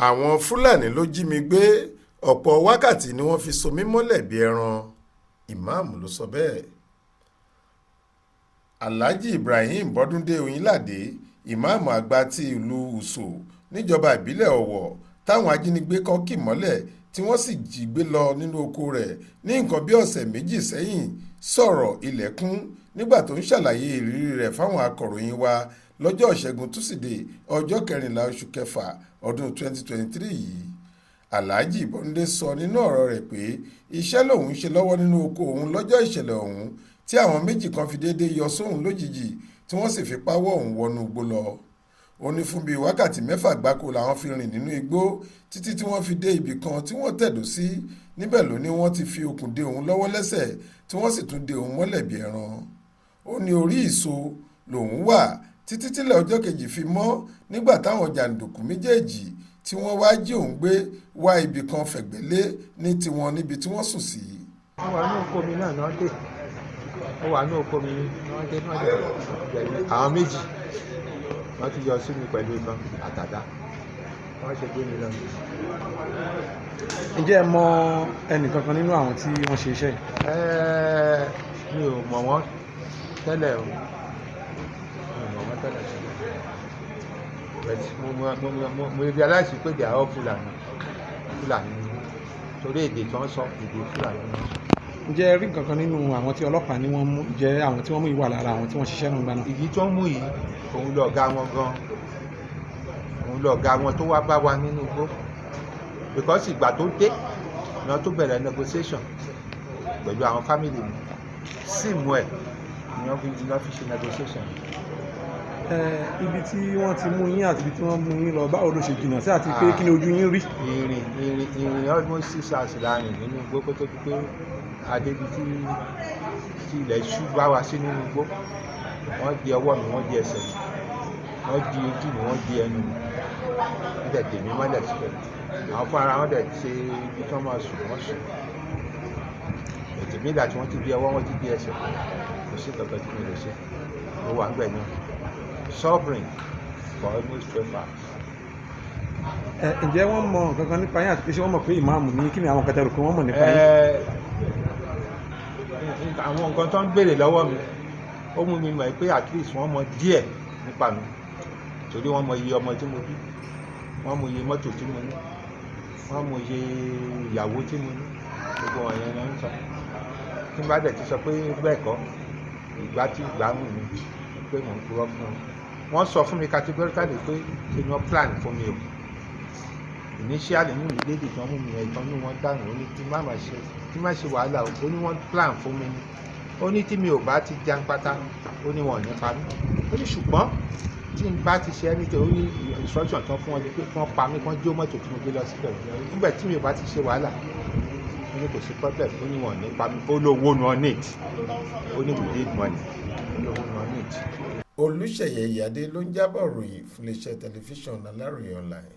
Àwọn Fúlàní ló jí mi gbé, ọ̀pọ̀ wákàtí ni wọ́n fi so mí mọ́lẹ̀ bí ẹran. Ìmáàmù ló sọ bẹ́ẹ̀. Alhaji Ibrahim Bọ́dúndé Oyinládé, ìmáàmù àgbà ti ìlú Ùsò níjọba ìbílẹ̀ Ọ̀wọ̀ táwọn ajínigbé kan kì mọ́lẹ̀ tí wọ́n sì jí gbé lọ nínú oko rẹ̀ ní nǹkan bí ọ̀sẹ̀ méjì sẹ́yìn sọ̀rọ̀ ilẹ̀kùn nígbà tó ń ṣàlàyé ìrírí rẹ̀ fáwọn akọ̀ròyìn wa lọ́jọ́ ìṣẹ́gun túsídẹ̀ẹ́ ọjọ́ 14 oṣù kẹfà ọdún 2023 yìí. Alhaji Bọ́dúndé sọ nínú ọ̀rọ̀ rẹ̀ pé iṣẹ́ lòun ṣe lọ́wọ́ nínú oko òun lọ́jọ́ ìṣẹ̀lẹ̀ ọ̀hún tí àwọn méjì kan fi déédéé yọ sóhun lójijì tí wọ́n sì fipá wọ́ òun wọnú igbó lọ. Ó ní fún bíi wákàtí 6 gbáko làwọn fi rìn nínú igbó títí tí wọ́n fi dé ibì kan tí wọ́n tẹ̀dó sí. Níbẹ̀ ló ní wọ́n ti fi okùn de òun lọ́wọ́ lẹ́sẹ̀ tí wọ́n sì tún de òun mọ́lẹ̀ bí ẹran. Ó ní orí ìso lòun wà títí tílẹ̀ ọjọ́ kejì fi mọ́ nígbà táwọn jàǹdùkú méjèèjì tí wọ́n wá jí òun gbé wá ibì kan fẹ̀gbẹ́lé ní tiwọn níbi tí wọ́n sùn sí. Wọ́n wà ní oko mi náà náà dé. Wọ́n wà ní oko mi náà dé àwọn méjì wọ́n ti yọ sí mi pẹ̀lú ìbọn àtàdá wọ́n ṣe gbé mi lọ. Ǹjẹ́ ẹ mọ ẹnì kankan nínú àwọn tí wọ́n ṣe iṣẹ́ yìí? Mi ò mọ̀ wọ́n tẹ́lẹ̀ o. Mo realize pé they are all Fulani torí èdè tí wọ́n sọ èdè Fulani. Ǹjẹ́ ẹ rí nǹkan kan nínú àwọn tí ọlọ́pàá ní wọ́n mú jẹ́ àwọn tí wọ́n mú ìwà lára àwọn tí wọ́n ṣiṣẹ́ náà gbaná? Èyí tó ń mú yìí òun lọ̀gá wọn gan, òun lọ̀gá wọn tó wá bá wa nínú igbó because ìgbà tó dé náà tó bẹ̀rẹ̀ negotiation pẹ̀lú àwọn family mi síìmù ẹ̀ ni wọ́n fi ṣe negotiation. Ibi tí wọ́n ti mú yín àti ibi tí wọ́n mú yín lọ báwo ló ṣe jìnnà sí àti pé kí ni ojú yín rí? Ìrìn almost 6 hours láàrin nínú igbó kó tó di pé adébi tí ilẹ̀ ṣú bá wa sí nínú igbó. Wọ́n di ọwọ́ mi, wọ́n di ẹsẹ̀ mi, wọ́n di ojú mi, wọ́n di ẹnu mi, wọ́n dẹ̀ dè mí mọ́lẹ̀ síbẹ̀. Àwọn fún ara wọn dẹ̀ ṣe ibi tí wọ́n máa sùn wọ́n sùn. Ètò mi ìgbà tí wọ́n ti di ọwọ́, wọ́n ti di ẹsẹ̀, kò sí kankan tí mo lè ṣe. Mo wà níbẹ̀ náà suffering for almost 12 hours. Ǹjẹ́ wọ́n mọ nǹkan kan nípa yín àti pé ṣé wọ́n mọ̀ pé ìmáàmù ní kí ni àwọn kẹtẹrù pé wọ́n mọ̀ nípa yín? Àwọn nǹkan tó ń béèrè lọ́wọ́ mi ó mú mi mọ̀ pé at least wọ́n mọ díẹ̀ nípa mi torí wọ́n mọ iye ọmọ tí mo bí, wọ́n mọ iye mọ́tò tí mo ní, wọ́n mọ iye ìyàwó tí mo ní, gbogbo wọn yẹn ń sọ. Tí n bá dẹ̀ ti sọ pé bẹ́ẹ̀ kọ́ ìgbà tí ìgbà mú mi pé mò ń purọ́ fún wọn. Wọ́n sọ fún mi categorically pé kí ni wọ́n plan fún mi o. Initially nínú ìlédè tí wọ́n mú mi ẹ̀tọ́ ní wọ́n dànù ó ní kí má ṣe wàhálà o. Ó ní wọ́n plan fún mi ni. Ó ní tí mi ò bá ti jẹun pátá ó ní wọn ò ní pa mí. Ó ní ṣùgbọ́n tí n bá ti ṣe anything ó ní instruction tán fún wọn ni pé kí wọ́n pa mí, kí wọ́n jó mọ́tò tí mo gbé lọ síbẹ̀. Nígbà tí mi ò bá ti ṣe wàhálà ó ní kò sí problem, ó ní wọn ò ní pa mí. Ó lówó nu ọ́ need, ó ní we need money, ó lówó nu ọ́ need. Olúṣèyẹ Ìyádé ló ń jábọ̀ ròyìn fún iléeṣẹ́ tẹlifíṣàn Aláròyé online.